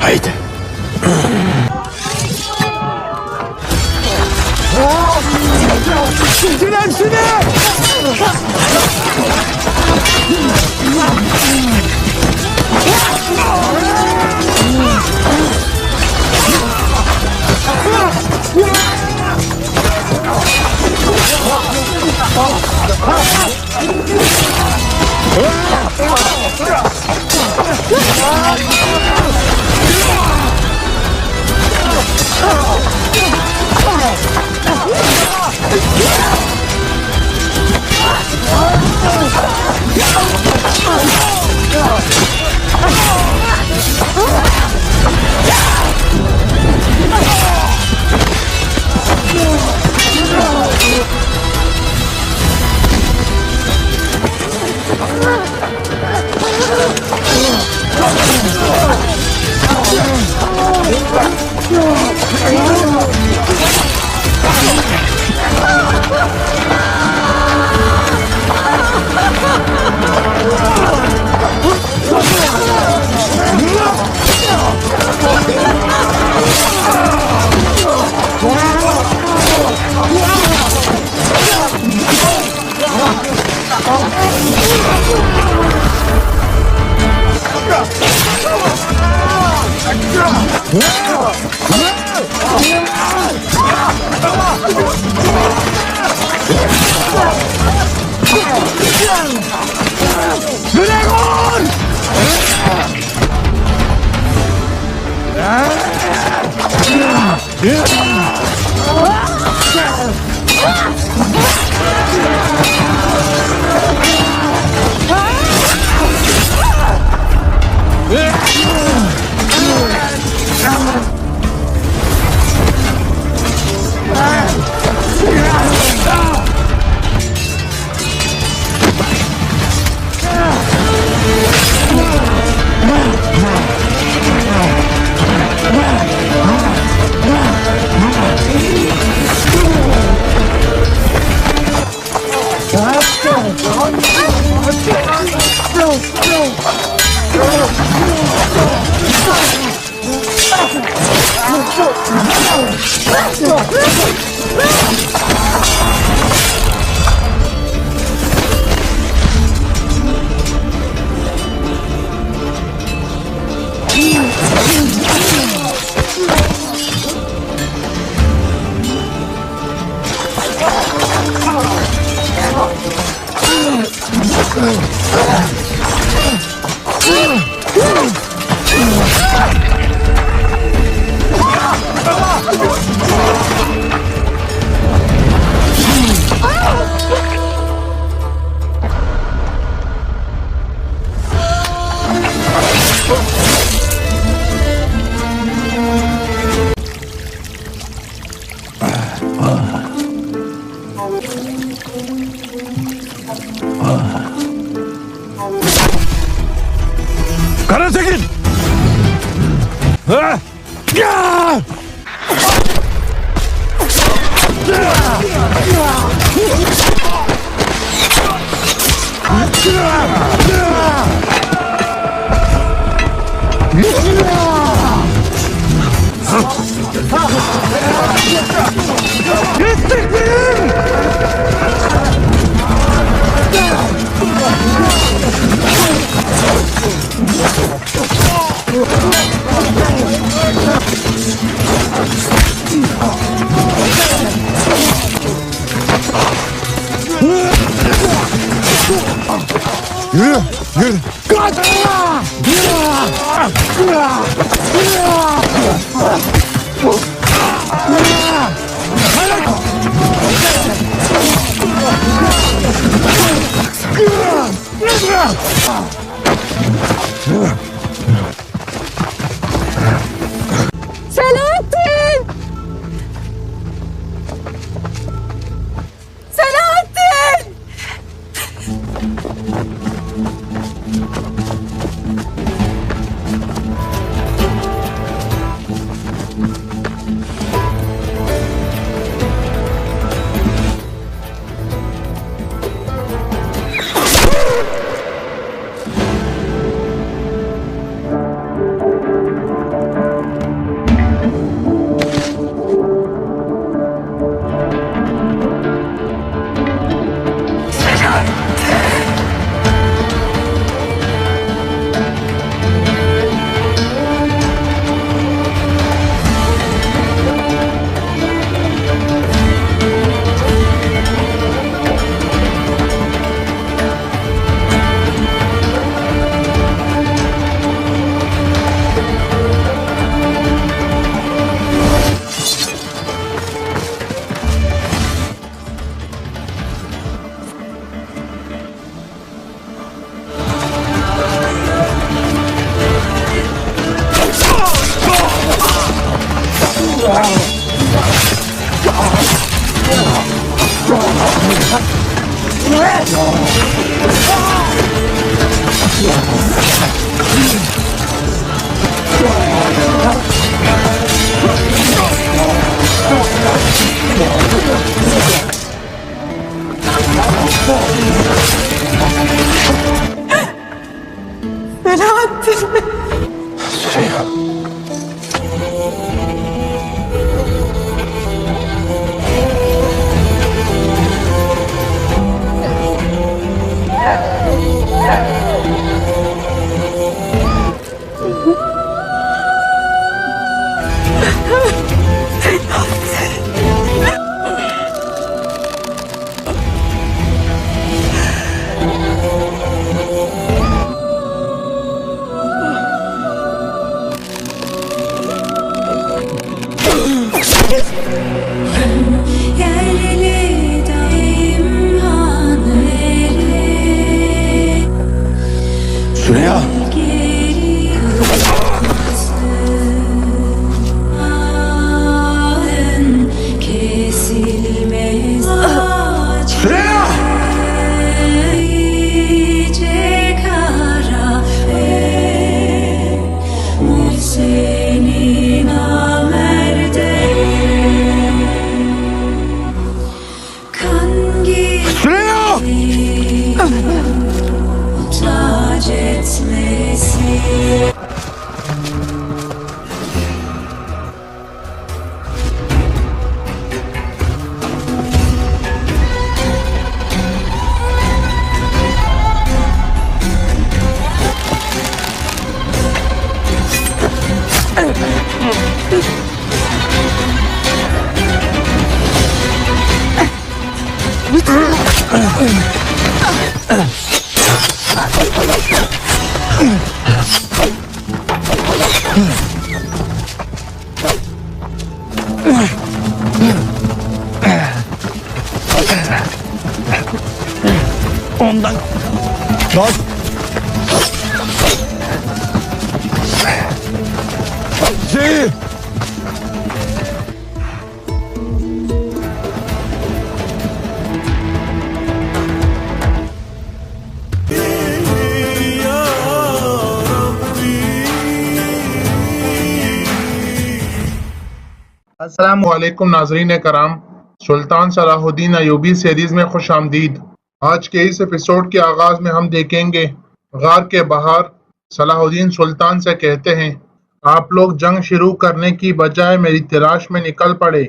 Haydi. Ah! Kara çekil! Ha! Ya! Yürü! Yürü! Kaç! Selahattin! Selahattin! Yerli daim haneli Süreyya! geri ahın kesilmez ağaç iyice kara senin namerde kan gibi tac etmesi. السلام علیکم ناظرین کرام، سلطان صلاح الدین Ayubi series میں خوش آمدید۔ آج کے اس ایپیسوڈ کے آغاز میں ہم دیکھیں گے غار کے باہر صلاح الدین سلطان سے کہتے ہیں، آپ لوگ جنگ شروع کرنے کی بجائے میری تلاش میں نکل پڑے،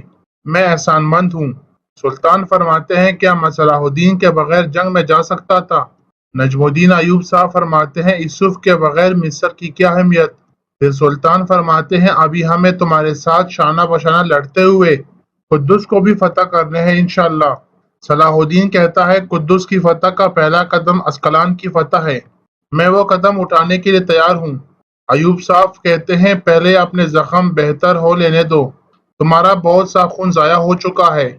میں احسان مند ہوں۔ سلطان فرماتے ہیں، کیا میں صلاح الدین کے بغیر جنگ میں جا سکتا تھا؟ نجم الدین ایوب صاحب فرماتے ہیں، یوسف کے بغیر مصر کی کیا اہمیت؟ پھر سلطان فرماتے ہیں، ابھی ہمیں تمہارے ساتھ شانہ بشانہ لڑتے ہوئے قدس کو بھی فتح کرنے ہیں انشاءاللہ۔ صلاح الدین کہتا ہے، قدس کی فتح کا پہلا قدم اسقلان کی فتح ہے، میں وہ قدم اٹھانے کے لیے تیار ہوں۔ ایوب صاحب کہتے ہیں، پہلے اپنے زخم بہتر ہو لینے دو، تمہارا بہت سا خون ضائع ہو چکا ہے۔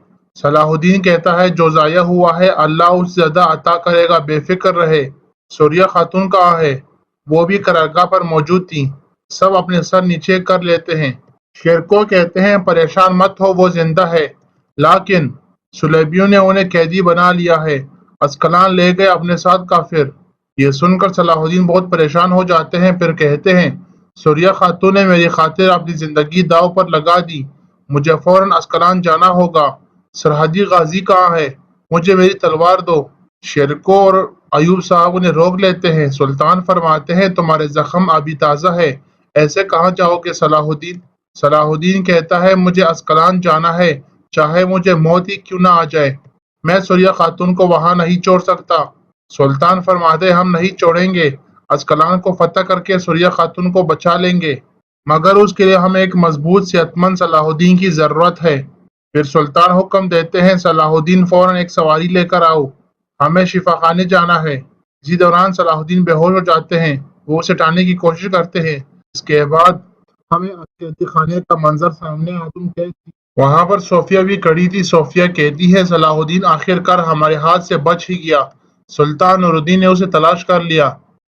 صلاح الدین کہتا ہے، جو ضائع ہوا ہے اللہ اس سے زیادہ عطا کرے گا، بے فکر رہے۔ سوریہ خاتون کہاں ہے؟ وہ بھی قرارگاہ پر موجود تھی۔ سب اپنے سر نیچے کر لیتے ہیں۔ شیرکو کہتے ہیں، پریشان مت ہو، وہ زندہ ہے، لیکن سلیبیوں نے انہیں قیدی بنا لیا ہے، اسقلان لے گئے اپنے ساتھ کافر۔ یہ سن کر صلاح الدین بہت پریشان ہو جاتے ہیں، پھر کہتے ہیں، سوریہ خاتون نے میری خاطر اپنی زندگی داؤ پر لگا دی، مجھے فوراً اسقلان جانا ہوگا۔ سرحدی غازی کہاں ہے؟ مجھے میری تلوار دو۔ شیرکو اور ایوب صاحب انہیں روک لیتے ہیں۔ سلطان فرماتے ہیں، تمہارے زخم ابھی تازہ ہے، ایسے کہاں جاؤ گے صلاح الدین؟ صلاح الدین کہتا ہے، مجھے اسقلان جانا ہے، چاہے مجھے موت ہی کیوں نہ آ جائے، میں سوریہ خاتون کو وہاں نہیں چھوڑ سکتا۔ سلطان فرماتے ہیں، ہم نہیں چھوڑیں گے، اسقلان کو فتح کر کے سوریہ خاتون کو بچا لیں گے، مگر اس کے لیے ہمیں ایک مضبوط صحت مند صلاح الدین کی ضرورت ہے۔ پھر سلطان حکم دیتے ہیں، صلاح الدین فوراً ایک سواری لے کر آؤ، ہمیں شفا خانے جانا ہے۔ اسی دوران صلاح الدین بے ہوش ہو جاتے ہیں، وہ اسے اٹھانے کی کوشش کرتے ہیں۔ اس کے بعد ہمیں قیدی خانے کا منظر سامنے آدم قید تھی، وہاں پر صوفیہ بھی کھڑی تھی۔ صوفیہ کہتی ہے، صلاح الدین آخر کار ہمارے ہاتھ سے بچ ہی گیا، سلطان نور الدین نے اسے تلاش کر لیا۔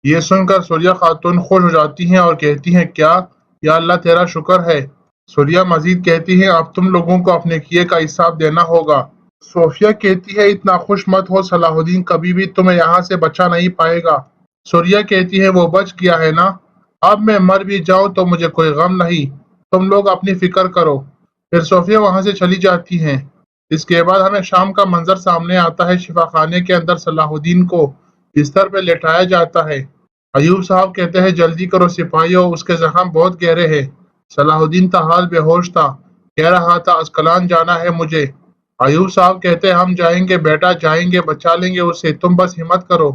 یہ سن کر سوریہ خاتون خوش ہو جاتی ہیں اور کہتی ہیں، کیا یا اللہ تیرا شکر ہے، سوریا مزید کہتی ہے اب تم لوگوں کو اپنے کیے کا حساب دینا ہوگا۔ صوفیہ کہتی ہے اتنا خوش مت ہو، صلاح الدین کبھی بھی تمہیں یہاں سے بچا نہیں پائے گا۔ سوریا کہتی ہے وہ بچ گیا ہے نا، اب میں مر بھی جاؤں تو مجھے کوئی غم نہیں، تم لوگ اپنی فکر کرو۔ پھر صوفیہ وہاں سے چلی جاتی ہیں۔ اس کے بعد ہمیں شام کا منظر سامنے آتا ہے۔ شفا خانے کے اندر صلاح الدین کو بستر پہ لٹایا جاتا ہے۔ ایوب صاحب کہتے ہیں جلدی کرو سپاہیوں، اس کے زخم بہت گہرے ہیں۔ صلاح الدین تاحال بے ہوش تھا، کہہ رہا تھا اسکلان جانا ہے مجھے۔ ایوب صاحب کہتے ہیں ہم جائیں گے بیٹا، جائیں گے، بچا لیں گے اسے، تم بس ہمت کرو۔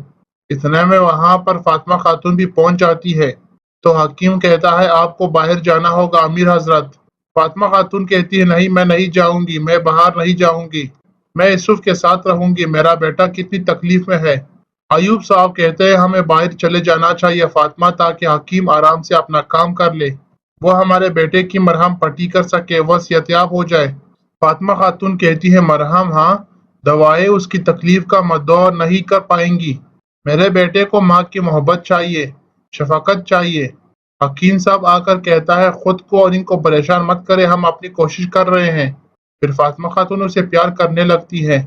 اتنے میں وہاں پر فاطمہ خاتون بھی پہنچ جاتی ہے تو حکیم کہتا ہے آپ کو باہر جانا ہوگا امیر حضرت۔ فاطمہ خاتون کہتی ہے نہیں میں نہیں جاؤں گی، میں باہر نہیں جاؤں گی، میں یوسف کے ساتھ رہوں گی، میرا بیٹا کتنی تکلیف میں ہے۔ ایوب صاحب کہتے ہیں ہمیں باہر چلے جانا چاہیے فاطمہ، تاکہ حکیم آرام سے اپنا کام کر لے، وہ ہمارے بیٹے کی مرہم پٹی کر سکے، وہ صحتیاب ہو جائے۔ فاطمہ خاتون کہتی ہے مرہم ہاں، دوائیں اس کی تکلیف کا مدعو نہیں کر پائیں گی، میرے بیٹے کو ماں کی محبت چاہیے، شفقت چاہیے۔ حکیم صاحب آ کر کہتا ہے خود کو اور ان کو پریشان مت کرے، ہم اپنی کوشش کر رہے ہیں۔ پھر فاطمہ خاتون اسے پیار کرنے لگتی ہے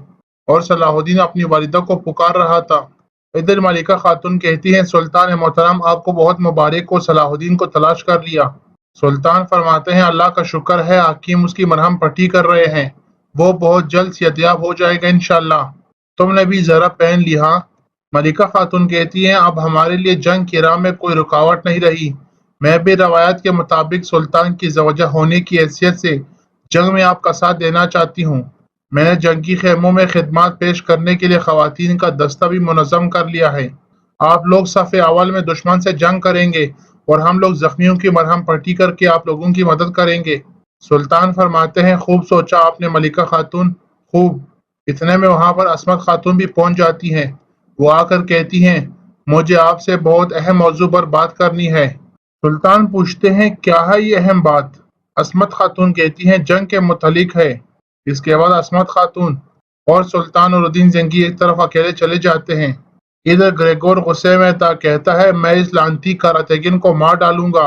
اور صلاح الدین اپنی والدہ کو پکار رہا تھا۔ ادھر ملکہ خاتون کہتی ہیں سلطان محترم آپ کو بہت مبارک ہو، صلاح الدین کو تلاش کر لیا۔ سلطان فرماتے ہیں اللہ کا شکر ہے، حکیم اس کی مرہم پٹی کر رہے ہیں، وہ بہت جلد صحتیاب ہو جائے گا انشاءاللہ۔ تم نے بھی ذرا پہن لی ہاں؟ ملکہ خاتون کہتی ہیں اب ہمارے لیے جنگ کی راہ میں کوئی رکاوٹ نہیں رہی، میں بھی روایت کے مطابق سلطان کی زوجہ ہونے کی حیثیت سے جنگ میں آپ کا ساتھ دینا چاہتی ہوں۔ میں نے جنگی خیموں میں خدمات پیش کرنے کے لیے خواتین کا دستہ بھی منظم کر لیا ہے، آپ لوگ صف اول میں دشمن سے جنگ کریں گے اور ہم لوگ زخمیوں کی مرہم پٹی کر کے آپ لوگوں کی مدد کریں گے۔ سلطان فرماتے ہیں خوب سوچا آپ نے ملکہ خاتون، خوب۔ اتنے میں وہاں پر عصمت خاتون بھی پہنچ جاتی ہیں، وہ آ کر کہتی ہیں مجھے آپ سے بہت اہم موضوع پر بات کرنی ہے۔ سلطان پوچھتے ہیں کیا ہے یہ اہم بات؟ عصمت خاتون کہتی ہیں جنگ کے متعلق ہے۔ اس کے بعد عصمت خاتون اور سلطان نورالدین زنگی ایک طرف اکیلے چلے جاتے ہیں۔ ادھر گریگور غصے میں تھا، کہتا ہے میں اس لعنتی کاراتیگن کو مار ڈالوں گا،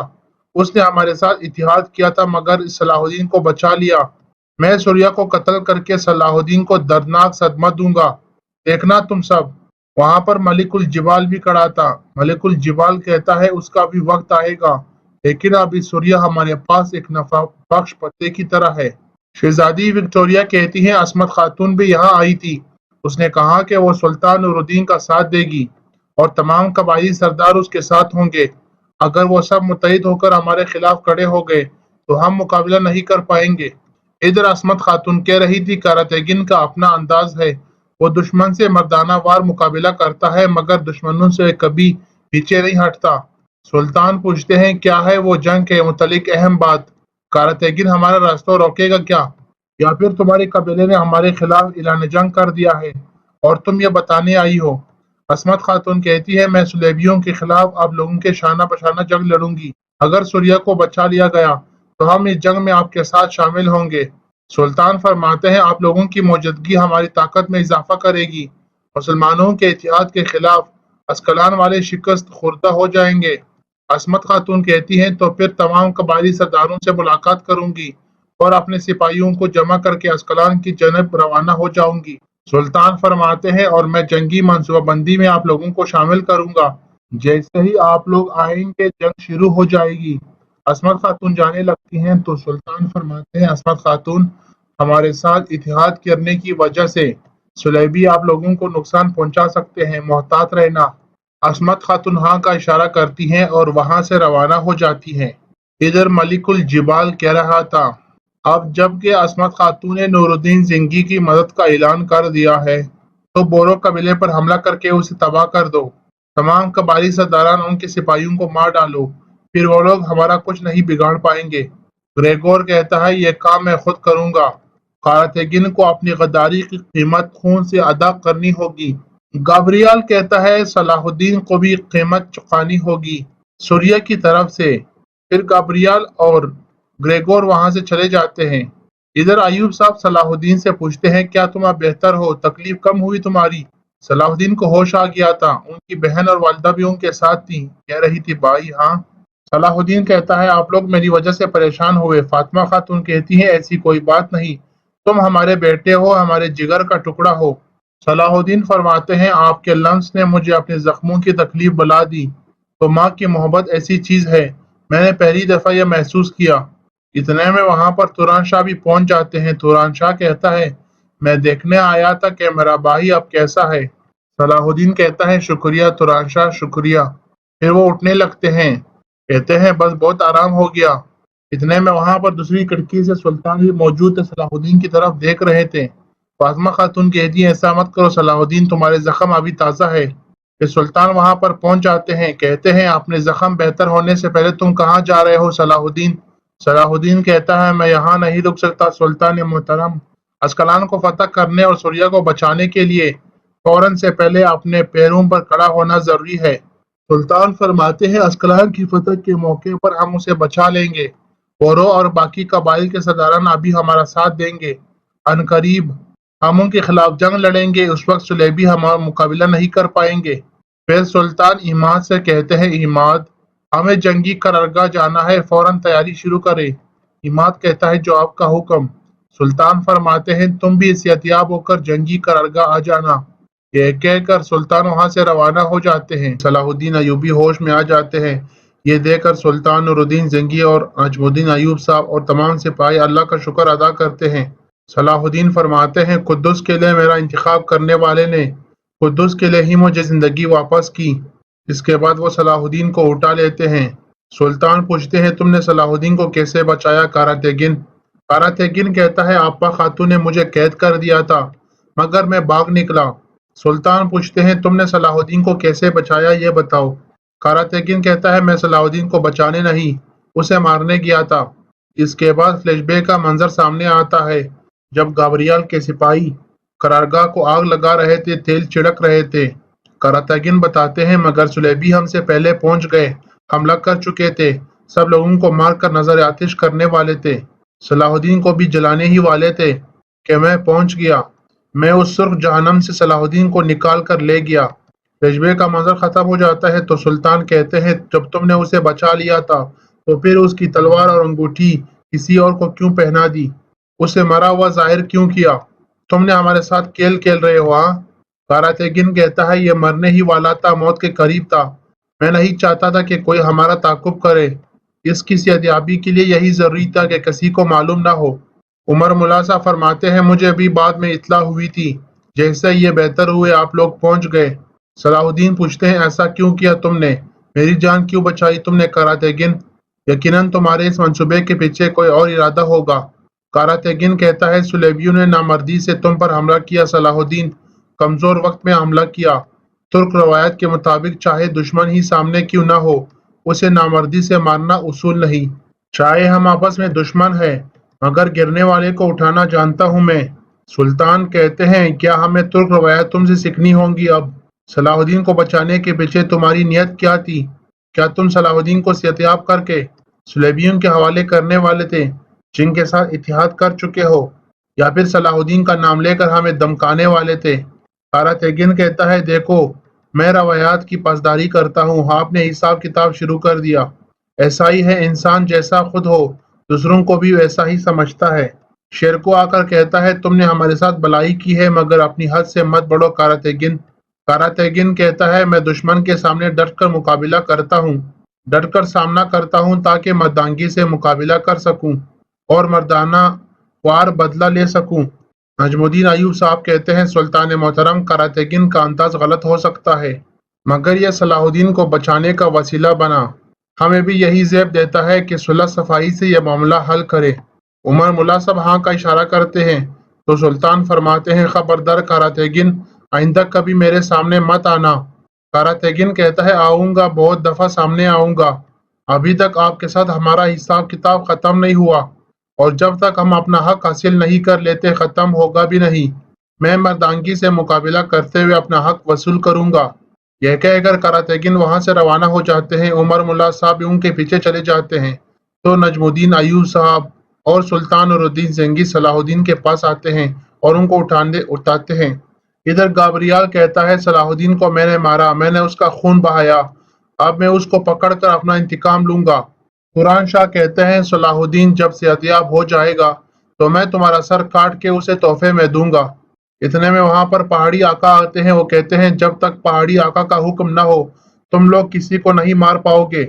اس نے ہمارے ساتھ اتحاد کیا تھا مگر صلاح الدین کو بچا لیا، میں سوریا کو قتل کر کے صلاح الدین کو دردناک صدمہ دوں گا، دیکھنا تم سب۔ وہاں پر ملک الجبال بھی کھڑا تھا۔ ملک الجبال کہتا ہے اس کا بھی وقت آئے گا، لیکن ابھی سوریا ہمارے پاس ایک نفع بخش پتے کی طرح ہے۔ شہزادی وکٹوریہ کہتی ہیں عصمت خاتون بھی یہاں آئی تھی، اس نے کہا کہ وہ سلطان نورالدین کا ساتھ دے گی اور تمام قبائلی سردار اس کے ساتھ ہوں گے، اگر وہ سب متحد ہو کر ہمارے خلاف کھڑے ہو گئے تو ہم مقابلہ نہیں کر پائیں گے۔ ادھر عصمت خاتون کہہ رہی تھی کاراتیگن کا اپنا انداز ہے، وہ دشمن سے مردانہ وار مقابلہ کرتا ہے مگر دشمنوں سے کبھی پیچھے نہیں ہٹتا۔ سلطان پوچھتے ہیں کیا ہے وہ جنگ کے متعلق اہم بات؟ کاراتیگن ہمارا راستہ روکے گا کیا، یا پھر تمہارے قبیلے نے ہمارے خلاف اعلان جنگ کر دیا ہے اور تم یہ بتانے آئی ہو؟ عصمت خاتون کہتی ہے میں صلیبیوں کے خلاف آپ لوگوں کے شانہ بشانہ جنگ لڑوں گی، اگر سوریا کو بچا لیا گیا تو ہم اس جنگ میں آپ کے ساتھ شامل ہوں گے۔ سلطان فرماتے ہیں آپ لوگوں کی موجودگی ہماری طاقت میں اضافہ کرے گی، مسلمانوں کے اتحاد کے خلاف اسکلان والے شکست خوردہ ہو جائیں گے۔ عصمت خاتون کہتی ہیں تو پھر تمام قبائلی سرداروں سے ملاقات کروں گی اور اپنے سپاہیوں کو جمع کر کے اسکلان کی جانب روانہ ہو جاؤں گی۔ سلطان فرماتے ہیں اور میں جنگی منصوبہ بندی میں آپ لوگوں کو شامل کروں گا، جیسے ہی آپ لوگ آئیں گے جنگ شروع ہو جائے گی۔ عصمت خاتون جانے لگتی ہیں تو سلطان فرماتے ہیں عصمت خاتون ہمارے ساتھ اتحاد کرنے کی وجہ سے صلیبی آپ لوگوں کو نقصان پہنچا سکتے ہیں، محتاط رہنا۔ عصمت خاتون ہاں کا اشارہ کرتی ہیں اور وہاں سے روانہ ہو جاتی ہیں۔ ادھر ملک الجبال کہہ رہا تھا اب جب کہ عصمت خاتون نے نورالدین زنگی کی مدد کا اعلان کر دیا ہے تو بورو قبیلے پر حملہ کر کے اسے تباہ کر دو، تمام قبائلی سرداران ان کے سپاہیوں کو مار ڈالو، پھر وہ لوگ ہمارا کچھ نہیں بگاڑ پائیں گے۔ گریگور کہتا ہے یہ کام میں خود کروں گا، کاراتیگن کو اپنی غداری کی قیمت خون سے ادا کرنی ہوگی۔ گابریال کہتا ہے صلاح الدین کو بھی قیمت چکانی ہوگی سوریا کی طرف سے۔ پھر گابریال اور گریگور وہاں سے چلے جاتے ہیں۔ ادھر ایوب صاحب صلاح الدین سے پوچھتے ہیں کیا تم اب بہتر ہو، تکلیف کم ہوئی تمہاری؟ صلاح الدین کو ہوش آ گیا تھا، ان کی بہن اور والدہ بھی ان کے ساتھ تھی، کہہ رہی تھی بھائی ہاں۔ صلاح الدین کہتا ہے آپ لوگ میری وجہ سے پریشان ہوئے۔ فاطمہ خاتون کہتی ہے ایسی کوئی بات نہیں، تم ہمارے بیٹے ہو، ہمارے جگر کا ٹکڑا ہو۔ صلاح الدین فرماتے ہیں آپ کے لمس نے مجھے اپنے زخموں کی تکلیف بلا دی، تو ماں کی محبت ایسی چیز ہے، میں نے پہلی دفعہ یہ محسوس کیا۔ اتنے میں وہاں پر توران شاہ بھی پہنچ جاتے ہیں۔ توران شاہ کہتا ہے میں دیکھنے آیا تھا کہ میرا بھائی اب کیسا ہے۔ صلاح الدین کہتا ہے شکریہ توران شاہ شکریہ۔ پھر وہ اٹھنے لگتے ہیں، کہتے ہیں بس بہت آرام ہو گیا۔ اتنے میں وہاں پر دوسری کھڑکی سے سلطان بھی موجود تھے، صلاح الدین کی طرف دیکھ رہے تھے۔ فاطمہ خاتون کہتی ہیں ایسا مت کرو صلاح الدین، تمہارے زخم ابھی تازہ ہے۔ پھر سلطان وہاں پر پہنچ جاتے ہیں، کہتے ہیں اپنے زخم بہتر ہونے سے پہلے تم کہاں جا رہے ہو صلاح الدین؟ صلاح الدین کہتا ہے میں یہاں نہیں رک سکتا سلطان محترم، اسکلان کو فتح کرنے اور سوریا کو بچانے کے لیے فوراً سے پہلے اپنے پیروں پر کھڑا ہونا ضروری ہے۔ سلطان فرماتے ہیں اسکلان کی فتح کے موقع پر ہم اسے بچا لیں گے، اورو اور باقی قبائل کے سرداران ابھی ہمارا ساتھ دیں گے۔ عنقریب ہم ان کے خلاف جنگ لڑیں گے، اس وقت سلیبی ہمارا مقابلہ نہیں کر پائیں گے۔ پھر سلطان عماد سے کہتے ہیں عماد ہمیں جنگی قرارگاہ جانا ہے، فوراً تیاری شروع کرے۔ عماد کہتا ہے جو آپ کا حکم۔ سلطان فرماتے ہیں تم بھی احتیاط ہو کر جنگی قرارگاہ آ جانا۔ یہ کہہ کر سلطان وہاں سے روانہ ہو جاتے ہیں۔ صلاح الدین ایوبی ہوش میں آ جاتے ہیں۔ یہ دیکھ کر سلطان نور الدین زنگی اور نجم الدین ایوب صاحب اور تمام سپاہی اللہ کا شکر ادا کرتے ہیں۔ صلاح الدین فرماتے ہیں قدس کے لیے میرا انتخاب کرنے والے نے قدس کے لیے ہی مجھے زندگی واپس کی۔ اس کے بعد وہ صلاح الدین کو اٹھا لیتے ہیں۔ سلطان پوچھتے ہیں تم نے صلاح الدین کو کیسے بچایا کاراتیگن؟ کاراتیگن کہتا ہے آپا خاتون نے مجھے قید کر دیا تھا مگر میں بھاگ نکلا۔ سلطان پوچھتے ہیں تم نے صلاح الدین کو کیسے بچایا یہ بتاؤ۔ کاراتیگن کہتا ہے میں صلاح الدین کو بچانے نہیں اسے مارنے گیا تھا۔ اس کے بعد فلیش بیک کا منظر سامنے آتا ہے جب گابریال کے سپاہی قرارگاہ کو آگ لگا رہے تھے، تیل چھڑک رہے تھے۔ کاراتیگن بتاتے ہیں مگر سلیبی ہم سے پہلے پہنچ گئے، حملہ کر چکے تھے، سب لوگوں کو مار کر نظر آتش کرنے والے تھے، صلاح الدین کو بھی جلانے ہی والے تھے کہ میں پہنچ گیا۔ میں اس سرخ جہنم سے صلاح الدین کو نکال کر لے گیا۔ رجبے کا منظر ختم ہو جاتا ہے تو سلطان کہتے ہیں جب تم نے اسے بچا لیا تھا تو پھر اس کی تلوار اور انگوٹھی کسی اور کو کیوں پہنا دی؟ اسے مرا ہوا ظاہر کیوں کیا؟ تم نے ہمارے ساتھ کھیل کھیل رہے ہو ہاں؟ کاراتیگن کہتا ہے یہ مرنے ہی والا تھا، موت کے قریب تھا، میں نہیں چاہتا تھا کہ کوئی ہمارا تعاقب کرے، اس کی صحتیابی کے لیے یہی ضروری تھا کہ کسی کو معلوم نہ ہو۔ عمر ملاسا فرماتے ہیں مجھے ابھی بعد میں اطلاع ہوئی تھی، جیسے یہ بہتر ہوئے آپ لوگ پہنچ گئے۔ صلاح الدین پوچھتے ہیں ایسا کیوں کیا تم نے، میری جان کیوں بچائی تم نے کاراتیگن؟ یقیناً تمہارے اس منصوبے کے پیچھے کوئی اور ارادہ ہوگا۔ کاراتیگن کہتا ہے سلیبیوں نے نامردی سے تم پر حملہ کیا صلاح الدین، کمزور وقت میں حملہ کیا۔ ترک روایت کے مطابق چاہے دشمن ہی سامنے کیوں نہ ہو اسے نامردی سے مارنا اصول نہیں، چاہے ہم آپس میں دشمن ہیں مگر گرنے والے کو اٹھانا جانتا ہوں میں۔ سلطان کہتے ہیں کیا ہمیں ترک روایت تم سے سیکھنی ہوں گی اب؟ صلاح الدین کو بچانے کے پیچھے تمہاری نیت کیا تھی؟ کیا تم صلاح الدین کو صحتیاب کر کے سلیبیوں کے حوالے کرنے والے تھے جن کے ساتھ اتحاد کر چکے ہو، یا پھر صلاح الدین کا نام لے کر ہمیں دمکانے والے تھے؟ کاراتیگن کہتا ہے دیکھو میں روایات کی پاسداری کرتا ہوں، آپ نے حساب کتاب شروع کر دیا، ایسا ہی ہے انسان جیسا خود ہو دوسروں کو بھی ویسا ہی سمجھتا ہے۔ شیر کو آ کر کہتا ہے تم نے ہمارے ساتھ بلائی کی ہے مگر اپنی حد سے مت بڑھو کاراتیگن۔ کاراتیگن کہتا ہے میں دشمن کے سامنے ڈٹ کر مقابلہ کرتا ہوں، ڈٹ کر سامنا کرتا ہوں تاکہ مردانگی سے مقابلہ کر سکوں اور مردانہ وار بدلہ لے سکوں۔ نجم الدین ایوب صاحب کہتے ہیں سلطان محترم کاراتیگن کا انداز غلط ہو سکتا ہے مگر یہ صلاح الدین کو بچانے کا وسیلہ بنا، ہمیں بھی یہی زیب دیتا ہے کہ صلح صفائی سے یہ معاملہ حل کرے۔ عمر ملا صاحب ہاں کا اشارہ کرتے ہیں تو سلطان فرماتے ہیں خبردار کاراتیگن آئندہ کبھی میرے سامنے مت آنا۔ کاراتیگن کہتا ہے آؤں گا، بہت دفعہ سامنے آؤں گا، ابھی تک آپ کے ساتھ ہمارا حساب کتاب ختم نہیں ہوا اور جب تک ہم اپنا حق حاصل نہیں کر لیتے ختم ہوگا بھی نہیں۔ میں مردانگی سے مقابلہ کرتے ہوئے اپنا حق وصول کروں گا۔ یہ کہہ کر کاراتیگن وہاں سے روانہ ہو جاتے ہیں۔ عمر ملا صاحب ان کے پیچھے چلے جاتے ہیں تو نجم الدین ایوب صاحب اور سلطان نور الدین زنگی صلاح الدین کے پاس آتے ہیں اور ان کو اٹھاتے ہیں۔ ادھر گابریال کہتا ہے صلاح الدین کو میں نے مارا، میں نے اس کا خون بہایا اب میں اس کو پکڑ کر اپنا انتقام لوں گا۔ قرآن شاہ کہتے ہیں صلاح الدین جب صحتیاب ہو جائے گا تو میں تمہارا سر کاٹ کے اسے تحفے میں دوں گا۔ اتنے میں وہاں پر پہاڑی آقا آتے ہیں، وہ کہتے ہیں جب تک پہاڑی آقا کا حکم نہ ہو تم لوگ کسی کو نہیں مار پاؤ گے۔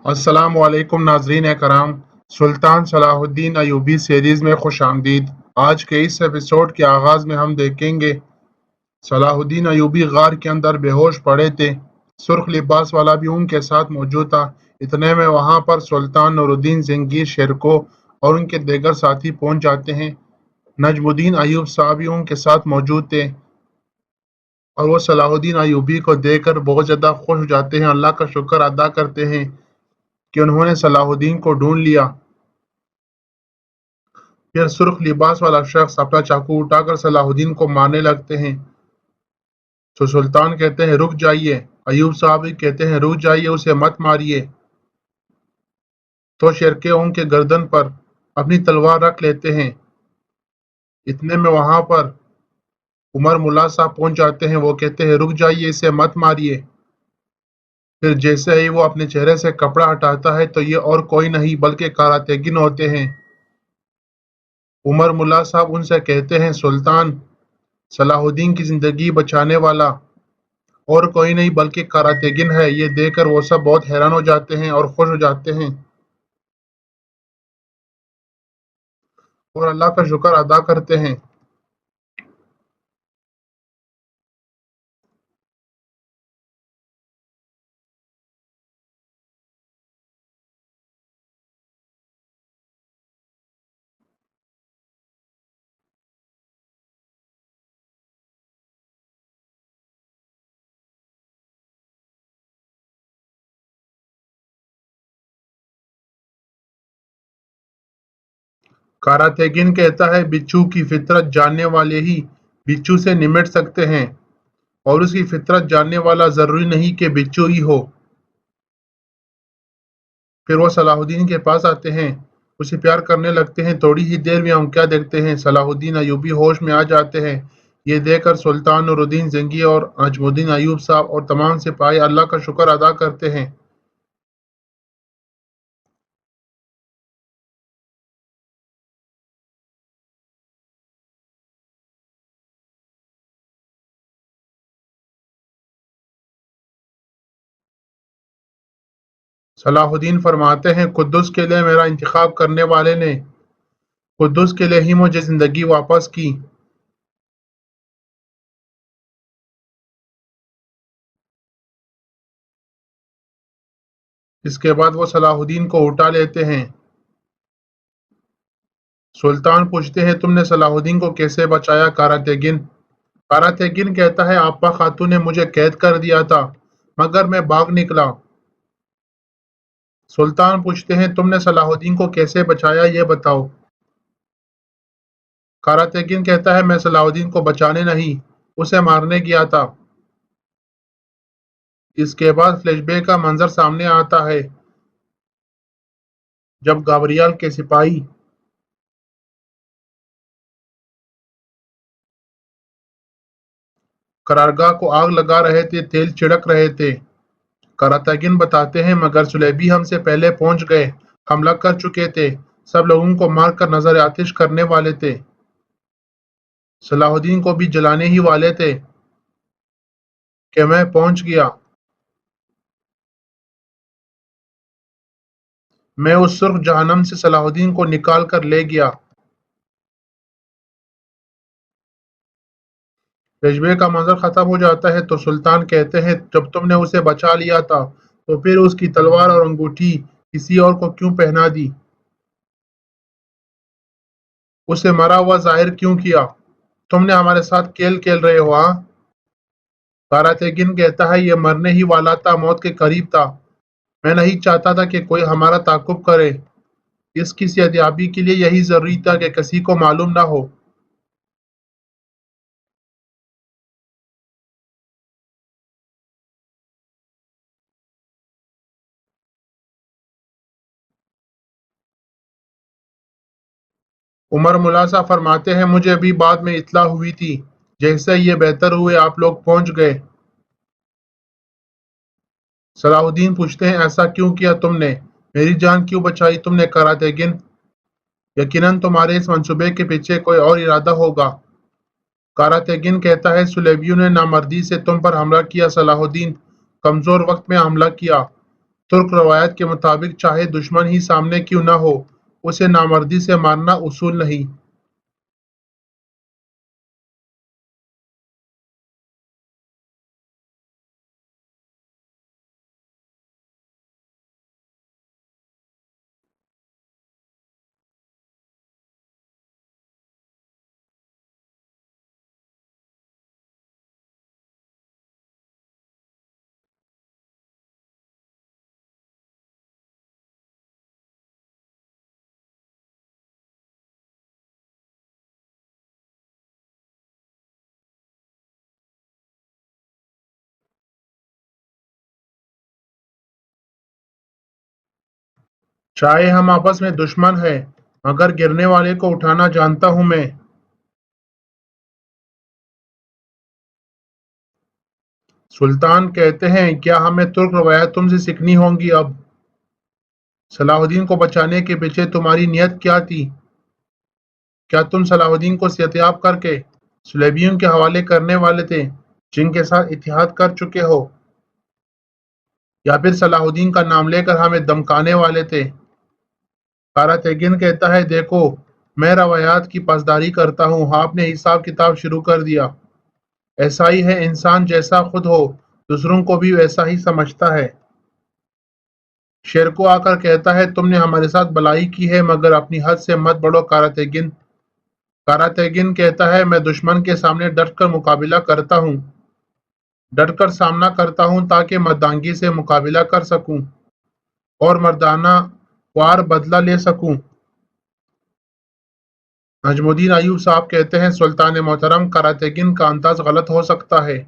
السلام علیکم ناظرین کرام، سلطان صلاح الدین ایوبی سیریز میں خوش آمدید۔ آج کے اس ایپیسوڈ کے آغاز میں ہم دیکھیں گے صلاح الدین ایوبی غار کے اندر بے ہوش پڑے تھے، سرخ لباس والا بھی ان کے ساتھ موجود تھا۔ اتنے میں وہاں پر سلطان نور الدین زنگی شیرکو اور ان کے دیگر ساتھی پہنچ جاتے ہیں۔ نجم الدین ایوب صاحب بھی ان کے ساتھ موجود تھے اور وہ صلاح الدین ایوبی کو دیکھ کر بہت زیادہ خوش ہو جاتے ہیں، اللہ کا شکر ادا کرتے ہیں کہ انہوں نے صلاح الدین کو ڈھونڈ لیا۔ پھر سرخ لباس والا شخص اپنا چاقو اٹھا کر صلاح الدین کو مارنے لگتے ہیں تو سلطان کہتے ہیں رک جائیے، ایوب صاحب بھی کہتے ہیں رک جائیے، اسے مت ماریے۔ تو شیرکے ان کے گردن پر اپنی تلوار رکھ لیتے ہیں۔ اتنے میں وہاں پر عمر ملا صاحب پہنچ جاتے ہیں، وہ کہتے ہیں رک جائیے، اسے مت ماریے۔ پھر جیسے ہی وہ اپنے چہرے سے کپڑا ہٹاتا ہے تو یہ اور کوئی نہیں بلکہ کاراتیگن ہوتے ہیں۔ عمر ملا صاحب ان سے کہتے ہیں سلطان، صلاح الدین کی زندگی بچانے والا اور کوئی نہیں بلکہ کاراتیگن ہے۔ یہ دیکھ کر وہ سب بہت حیران ہو جاتے ہیں اور خوش ہو جاتے ہیں اور اللہ کا شکر ادا کرتے ہیں۔ کاراتیگن کہتا ہے بچھو کی فطرت جاننے والے ہی بچھو سے نمٹ سکتے ہیں اور اس کی فطرت جاننے والا ضروری نہیں کہ بچھو ہی ہو۔ پھر وہ صلاح الدین کے پاس آتے ہیں، اسے پیار کرنے لگتے ہیں۔ تھوڑی ہی دیر میں ہم کیا دیکھتے ہیں، صلاح الدین ایوبی ہوش میں آ جاتے ہیں۔ یہ دیکھ کر سلطان نور الدین زنگی اور نجم الدین ایوب صاحب اور تمام سپاہی اللہ کا شکر ادا کرتے ہیں۔ صلاح الدین فرماتے ہیں قدس کے لیے میرا انتخاب کرنے والے نے قدس کے لیے ہی مجھے زندگی واپس کی۔ اس کے بعد وہ صلاح الدین کو اٹھا لیتے ہیں۔ سلطان پوچھتے ہیں تم نے صلاح الدین کو کیسے بچایا کاراتیگن؟ کاراتیگن کہتا ہے آپا خاتون نے مجھے قید کر دیا تھا مگر میں بھاگ نکلا۔ سلطان پوچھتے ہیں تم نے صلاح الدین کو کیسے بچایا یہ بتاؤ۔ کاراتیگن کہتا ہے میں صلاح الدین کو بچانے نہیں اسے مارنے گیا تھا۔ اس کے بعد فلیش بیک کا منظر سامنے آتا ہے جب گابریال کے سپاہی قرارگاہ کو آگ لگا رہے تھے، تیل چھڑک رہے تھے۔ کاراتیگن بتاتے ہیں مگر سلیبی ہم سے پہلے پہنچ گئے، حملہ کر چکے تھے، سب لوگوں کو مار کر نظر آتش کرنے والے تھے، صلاح الدین کو بھی جلانے ہی والے تھے کہ میں پہنچ گیا۔ میں اس سرخ جہنم سے صلاح الدین کو نکال کر لے گیا۔ رجبے کا منظر ختم ہو جاتا ہے تو سلطان کہتے ہیں جب تم نے اسے بچا لیا تھا تو پھر اس کی تلوار اور انگوٹھی کسی اور کو کیوں پہنا دی؟ اسے مرا ہوا ظاہر کیوں کیا؟ تم نے ہمارے ساتھ کھیل کھیل رہے ہو ہاں؟ کاراتیگن کہتا ہے یہ مرنے ہی والا تھا، موت کے قریب تھا۔ میں نہیں چاہتا تھا کہ کوئی ہمارا تعاقب کرے۔ اس کی صحتیابی کے لیے یہی ضروری تھا کہ کسی کو معلوم نہ ہو۔ عمر ملاحظہ فرماتے ہیں مجھے ابھی بعد میں اطلاع ہوئی تھی، جیسے یہ بہتر ہوئے آپ لوگ پہنچ گئے۔ صلاح الدین پوچھتے ہیں ایسا کیوں کیا تم نے؟ میری جان کیوں بچائی تم نے کاراتیگن؟ یقیناً تمہارے اس منصوبے کے پیچھے کوئی اور ارادہ ہوگا۔ کاراتیگن کہتا ہے صلیبیوں نے نامردی سے تم پر حملہ کیا صلاح الدین، کمزور وقت میں حملہ کیا۔ ترک روایت کے مطابق چاہے دشمن ہی سامنے کیوں نہ ہو، اسے نامردی سے مارنا اصول نہیں۔ چاہے ہم آپس میں دشمن ہیں، مگر گرنے والے کو اٹھانا جانتا ہوں میں۔ سلطان کہتے ہیں کیا ہمیں ترک روایت تم سے سیکھنی ہوں گی اب؟ صلاح الدین کو بچانے کے پیچھے تمہاری نیت کیا تھی؟ کیا تم صلاح الدین کو صحتیاب کر کے صلیبیوں کے حوالے کرنے والے تھے جن کے ساتھ اتحاد کر چکے ہو، یا پھر صلاح الدین کا نام لے کر ہمیں دمکانے والے تھے؟ کاراتیگن کہتا ہے دیکھو میں روایات کی پاسداری کرتا ہوں۔ آپ نے حساب کتاب شروع کر دیا۔ ایسا ہی ہے، انسان جیسا خود ہو دوسروں کو بھی ویسا ہی سمجھتا ہے۔ شیر کو آ کر کہتا ہے تم نے ہمارے ساتھ بلائی کی ہے، مگر اپنی حد سے مت بڑھو کاراتیگن۔ کاراتیگن کہتا ہے میں دشمن کے سامنے ڈٹ کر مقابلہ کرتا ہوں، ڈٹ کر سامنا کرتا ہوں تاکہ مردانگی سے مقابلہ کر سکوں اور مردانہ وار بدلہ لے سکوں۔ نجم الدین ایوب صاحب کہتے ہیں سلطان محترم، کاراتیگن کا انداز غلط ہو سکتا ہے۔